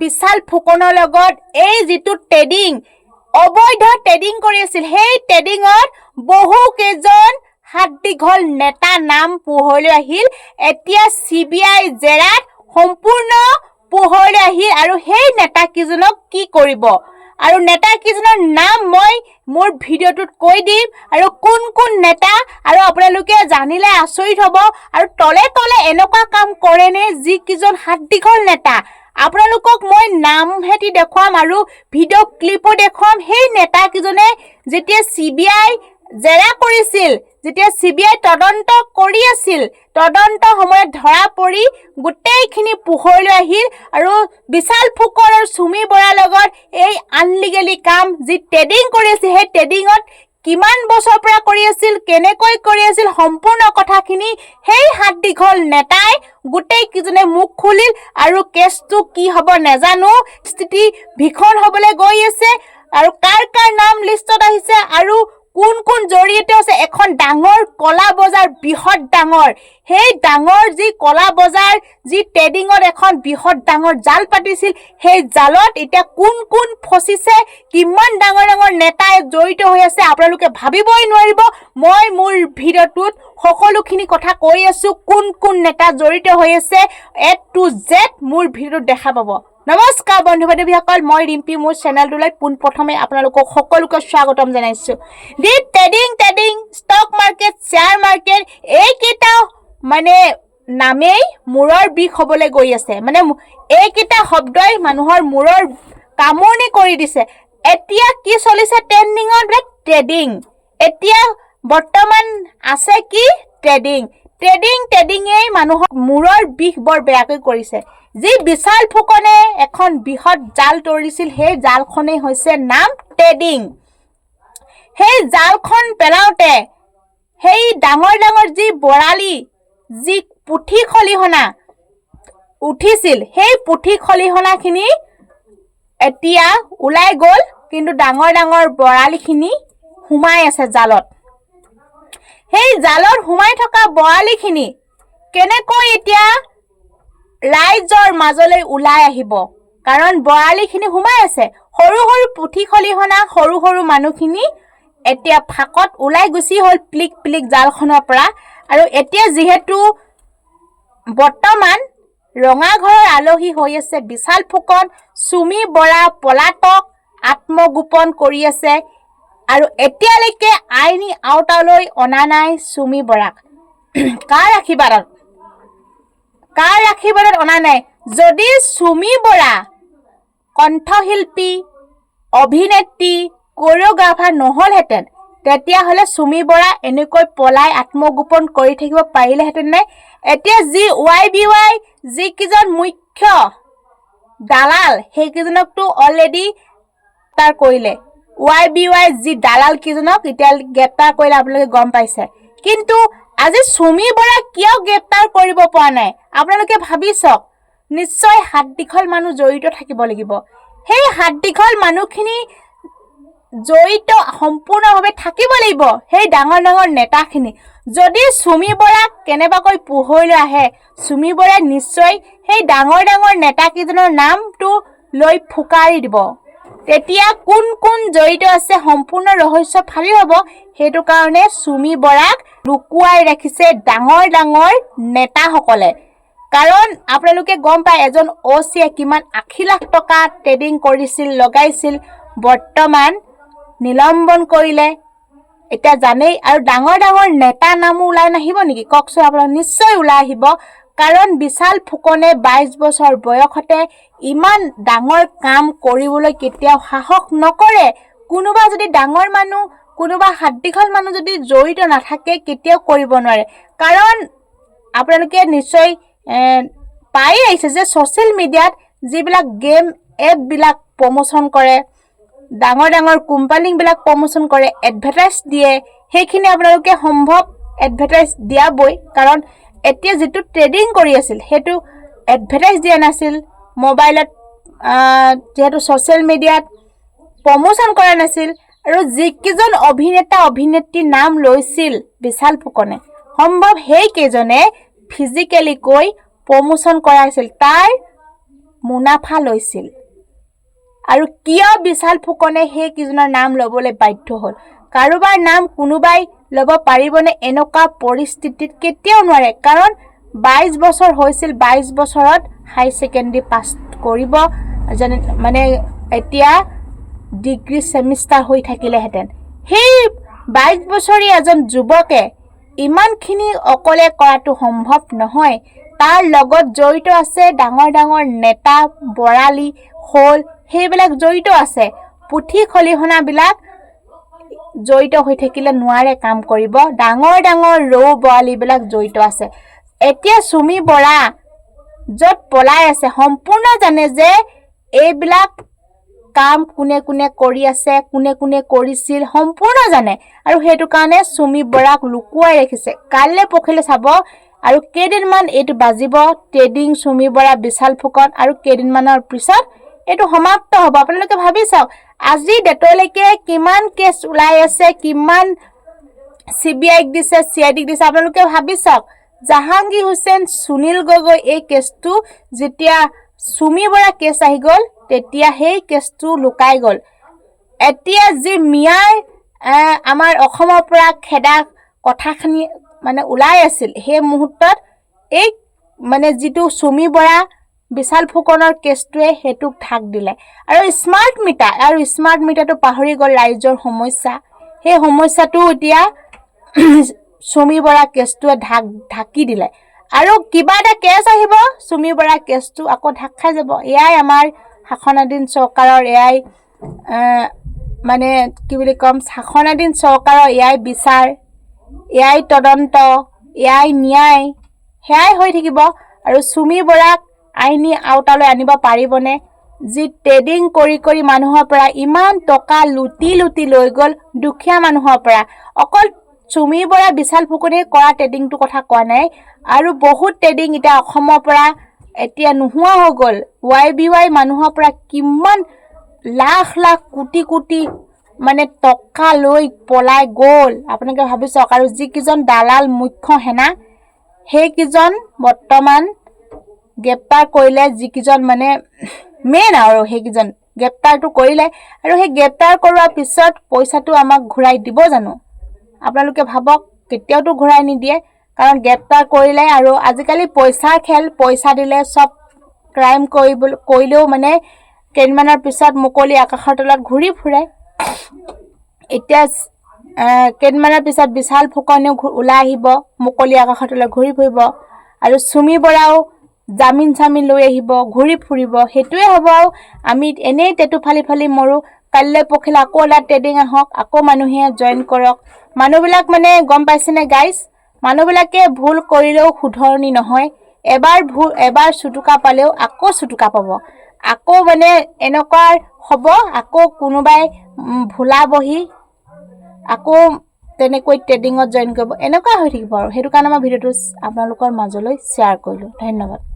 বিশাল ফুকনৰ লগত এই যিটো ট্ৰেডিং অবৈধ ট্ৰেডিং কৰি আছিল সেই ট্ৰেডিঙত বহু কেইজন হাত দীঘল নেতা নাম পোহৰলৈ আহিল এতিয়া CBI জেৰাত সম্পূৰ্ণ পোহৰলৈ আহিল আৰু সেই নেতা কিজনক কি কৰিব আৰু নেতা কিজনৰ নাম মই মোৰ ভিডিঅ'টোত কৈ দিম আৰু কোন নেতা আৰু আপোনালোকে জানিলে আচৰিত হ'ব আৰু তলে তলে এনেকুৱা কাম কৰেনে যি কিজন হাত দীঘল নেতা আপোনালোকক মই নাম হেতি দেখুৱাম আৰু ভিডিঅ' ক্লিপো দেখুৱাম সেই নেতা কিজনে যেতিয়া CBI জেৰা কৰিছিল যেতিয়া CBI তদন্ত কৰি আছিল তদন্ত সময়ত ধৰা পৰি গোটেইখিনি পোহৰলৈ আহিল আৰু বিশাল ফুকন আৰু সুমি বৰাৰ লগত এই আনলিগেলি কাম যি ট্ৰেডিং কৰি আছিল সেই ট্ৰেডিঙত কিমান বছৰৰ পৰা কৰি আছিল কেনেকৈ কৰি আছিল সম্পূৰ্ণ কথাখিনি সেই হাত দীঘল নেতাই গোটেই কিজনে মুখ খুলিল আৰু কেছটো কি হ'ব নাজানো স্থিতি ভীষণ হ'বলৈ গৈ আছে আৰু কাৰ নাম লিষ্টত আহিছে আৰু কোন জড়িয়তে আছে এখন ডাঙৰ কলা বজাৰ বৃহৎ ডাঙৰ সেই ডাঙৰ যি কলা বজাৰ যি ট্ৰেডিঙত এখন বৃহৎ ডাঙৰ জাল পাতিছিল সেই জালত এতিয়া কোন ফচিছে কিমান ডাঙৰ নেতাই জড়িত হৈ আছে আপোনালোকে ভাবিবই নোৱাৰিব মই মোৰ ভিডিঅ'টোত সকলোখিনি কথা কৈ আছো কোন নেতা জড়িত হৈ আছে A to Z মোৰ ভিডিঅ'ত দেখা পাব নমস্কাৰ বন্ধু বান্ধৱীসকল মই ৰিম্পি মোৰ চেনেলটোলৈ পোনপ্ৰথমে আপোনালোকক সকলোকে স্বাগতম জনাইছো the trading stock market share market এইকেইটা মানে নামেই মূৰৰ বিষ হ'বলৈ গৈ আছে মানে এইকেইটা শব্দই মানুহৰ মূৰৰ কামনি কৰি দিছে এতিয়া কি চলিছে ট্ৰেন্ডিঙত ট্ৰেডিং এতিয়া বৰ্তমান আছে কি ট্ৰেডিঙেই মানুহৰ মূৰৰ বিষ বৰ বেয়াকৈ কৰিছে যি বিশাল ফুকনে এখন বৃহৎ জাল তৰিছিল সেই জালখনেই হৈছে নাম ট্ৰেডিং সেই জালখন পেলাওতে সেই ডাঙৰ যি বৰালি যি পুঠি খলিহনা উঠিছিল সেই পুঠি খলিহনাখিনি এতিয়া ওলাই গ'ল কিন্তু ডাঙৰ বৰালিখিনি সোমাই আছে জালত সেই জালত সোমাই থকা বৰালিখিনি কেনেকৈ এতিয়া ৰাইজৰ মাজলৈ ওলাই আহিব কাৰণ বৰালিখিনি সোমাই আছে সৰু পুঠি খলিহনা সৰু মানুহখিনি এতিয়া ফাকত ওলাই গুচি হ'ল প্লিক জালখনৰ পৰা আৰু এতিয়া যিহেতু বৰ্তমান ৰঙাঘৰৰ আলহী হৈ আছে বিশাল ফুকন সুমি বৰা পলাতক আত্মগোপন কৰি আছে আৰু এতিয়ালৈকে আইনী আওতালৈ অনা নাই সুমি বৰাক কাৰ আশীৰ্বাদত অনা নাই যদি সুমি বৰা কণ্ঠশিল্পী অভিনেত্ৰী কোৰিঅ'গ্ৰাফাৰ নহলহেঁতেন তেতিয়াহ'লে সুমি বৰা এনেকৈ পলাই আত্মগোপন কৰি থাকিব পাৰিলেহেঁতেন নে এতিয়া যি YBY যি কিজন মুখ্য দালাল সেইকেইজনকতো অলৰেডি তাৰ কৰিলে YBY যি দালাল কিজনক এতিয়া গ্ৰেপ্তাৰ কৰিলে আপোনালোকে গম পাইছে কিন্তু আজি সুমি বৰা কিয় গ্ৰেপ্তাৰ কৰিব পৰা নাই আপোনালোকে ভাবি চাওক নিশ্চয় হাত দীঘল মানুহ জড়িত থাকিব লাগিব সেই হাত দীঘল মানুহখিনি জড়িত সম্পূৰ্ণভাৱে থাকিব লাগিব সেই ডাঙৰ নেতাখিনি যদি সুমি বৰা কেনেবাকৈ পোহৰলৈ আহে সুমি বৰাই নিশ্চয় সেই ডাঙৰ নেতাকেইজনৰ নামটো লৈ ফুকাৰি দিব তেতিয়া কোন জড়িত আছে সম্পূৰ্ণ ৰহস্য ফালি হ'ব সেইটো কাৰণে সুমি বৰাক লুকুৱাই ৰাখিছে ডাঙৰ নেতাসকলে কাৰণ আপোনালোকে গম পায় এজন OCয়ে কিমান 80 লাখ টকা ট্ৰেডিং কৰিছিল লগাইছিল বৰ্তমান নিলম্বন কৰিলে এটা জানেই আৰু ডাঙৰ নেতা নামো ওলাই নাহিব নেকি ককচোন আপোনাক নিশ্চয় ওলাই আহিব কাৰণ বিশাল ফুকনে 22 বছৰ বয়সতে ইমান ডাঙৰ কাম কৰিবলৈ কেতিয়াও সাহস নকৰে কোনোবা যদি ডাঙৰ মানুহ কোনোবা হাত দীঘল মানুহ যদি জড়িত নাথাকে কেতিয়াও কৰিব নোৱাৰে কাৰণ আপোনালোকে নিশ্চয় পাই আহিছে যে সোশ্যাল মিডিয়াত যিবিলাক গেম এপ বিলাক প্ৰমোশন কৰে ডাঙৰ কোম্পানী বিলাক প্ৰমোশন কৰে এডভাৰটাইজ দিয়ে সেইখিনি আপোনালোকে সম্ভৱ এডভাৰটাইজ দিয়াবই কাৰণ এতিয়া যেটো ট্ৰেডিং কৰি আছিল হেতু এডভাৰটাইজ দিয়া নাছিল মোবাইলত যেটো সোশ্যাল মিডিয়াত প্ৰমোশন কৰা নাছিল আৰু যিকিজন অভিনেতা অভিনেত্ৰী নাম লৈছিল বিশাল ফুকনে সম্ভৱ হেই কেজনে ফিজিক্যালি কৈ প্ৰমোশন কৰাইছিল তাৰ মুনাফা লৈছিল আৰু কিয় বিশাল ফুকনে সেই কেইজনৰ নাম ল'বলৈ বাধ্য হ'ল কাৰোবাৰ নাম কোনোবাই ল'ব পাৰিবনে এনেকুৱা পৰিস্থিতিত কেতিয়াও নোৱাৰে কাৰণ 22 বছৰ হৈছিল 22 বছৰত হাই সেকেন্ডাৰী পাছ কৰিব মানে এতিয়া ডিগ্ৰী সেমিষ্টাৰ হৈ থাকিলেহেঁতেন সেই 22 বছৰীয়া এজন যুৱকে ইমানখিনি অকলে কৰাটো সম্ভৱ নহয় তাৰ লগত জড়িত আছে ডাঙৰ ডাঙৰ নেতা বৰালি হোল সেইবিলাক জড়িত আছে পুথি খলিহনাবিলাক জড়িত হৈ থাকিলে নোৱাৰে কাম কৰিব ডাঙৰ ডাঙৰ ৰৌ বৰালিবিলাক জড়িত আছে এতিয়া সুমি বৰা য'ত পলাই আছে সম্পূৰ্ণ জানে যে এইবিলাক কাম কোনে কোনে কৰি আছে কোনে কোনে কৰিছিল সম্পূৰ্ণ জানে আৰু হেতু কাৰণে সুমি বৰাক লুকুৱাই ৰাখিছে কাইলৈ পখিলে চাব আৰু কেইদিনমান এইটো বাজিব ট্ৰেডিং সুমি বৰা বিশাল ফুকন আৰু কেইদিনমানৰ পিছত এইটো সমাপ্ত হ'ব আপোনালোকে ভাবি চাওক আজি ডেটলৈকে কিমান কেছ ওলাই আছে কিমান সিবিআইক দিছে সিআইডিক দিছে আপোনালোকে ভাবি চাওক জাহাংগীৰ হুছেইন সুনীল গগৈ এই কেছটো যেতিয়া সুমি বৰা কেছ আহি গ'ল তেতিয়া সেই কেছটো লুকাই গ'ল এতিয়া যি মিয়াৰ আমাৰ অসমৰ পৰা খেদা কথাখিনি মানে ওলাই আছিল সেই মুহূৰ্তত এই মানে যিটো সুমি বৰা বিশাল ফুকনৰ কেছটোৱে হেতুক ঢাক দিলে আৰু স্মাৰ্ট মিটাৰটো পাহৰি গ'ল ৰাইজৰ সমস্যা সেই সমস্যাটো এতিয়া সুমি বৰা কেছটোৱে ঢাকি দিলে আৰু কিবা এটা কেছ আহিব সুমি বৰা কেছটো আকৌ ঢাক খাই যাব এয়াই আমাৰ শাসনাধীন চৰকাৰৰ এয়াই মানে কি বুলি কম শাসনাধীন চৰকাৰৰ এয়াই বিচাৰ এয়াই তদন্ত এয়াই ন্যায় হেয়াই হৈ থাকিব আৰু সুমি বৰাক আইনী আওতালৈ আনিব পাৰিবনে যি ট্ৰেডিং কৰি মানুহৰ পৰা ইমান টকা লুটি লৈ গ'ল দুখীয়া মানুহৰ পৰা অকল সুমি বৰা বিশাল ফুকনে কৰা ট্ৰেডিংটো কথা কোৱা নাই আৰু বহুত ট্ৰেডিং এতিয়া অসমৰ পৰা এতিয়া নোহোৱা হৈ গ'ল YBY মানুহৰ পৰা কিমান লাখ লাখ কোটি মানে টকা লৈ পলাই গ'ল আপোনালোকে ভাবি চাওক আৰু যিকেইজন দালাল মুখ্য সেনা সেইকেইজন বৰ্তমান গ্ৰেপ্তাৰ কৰিলে যিকেইজন মানে মেইন আৰু সেইকেইজন গ্ৰেপ্তাৰটো কৰিলে আৰু সেই গ্ৰেপ্তাৰ কৰোৱাৰ পিছত পইচাটো আমাক ঘূৰাই দিব জানো আপোনালোকে ভাবক কেতিয়াওতো ঘূৰাই নিদিয়ে কাৰণ গ্ৰেপ্তাৰ কৰিলে আৰু আজিকালি পইচাৰ খেল পইচা দিলে সব ক্ৰাইম কৰিলেও মানে কেইদিনমানৰ পিছত মুকলি আকাশৰ তলত ঘূৰি ফুৰে এতিয়া কেইদিনমানৰ পিছত বিশাল ফুকনেও ওলাই আহিব মুকলি আকাশৰ তলত ঘূৰি ফুৰিব আৰু সুমি বৰাও জামিন লৈ আহিব ঘূৰি ফুৰিব হেতুৱে হ'ব আমি এনেই টেটু ফালি মৰো কাইলৈ পখিলে আকৌ এটা ট্ৰেডিং আহক আকৌ মানুহে জয়েন কৰক মানুহবিলাক মানে গম পাইছেনে গাইজ মানুহবিলাকে ভুল কৰিলেও শুধৰণি নহয় এবাৰ চুটুকা পালেও আকৌ চুটুকা পাব আকৌ মানে এনেকুৱা হ'ব আকৌ কোনোবাই ভুলাবহি আকৌ তেনেকৈ ট্ৰেডিঙত জয়েন কৰিব এনেকুৱা হৈ থাকিব আৰু হেতু কাৰণে মই ভিডিঅ'টো আপোনালোকৰ মাজলৈ শ্বেয়াৰ কৰিলোঁ ধন্যবাদ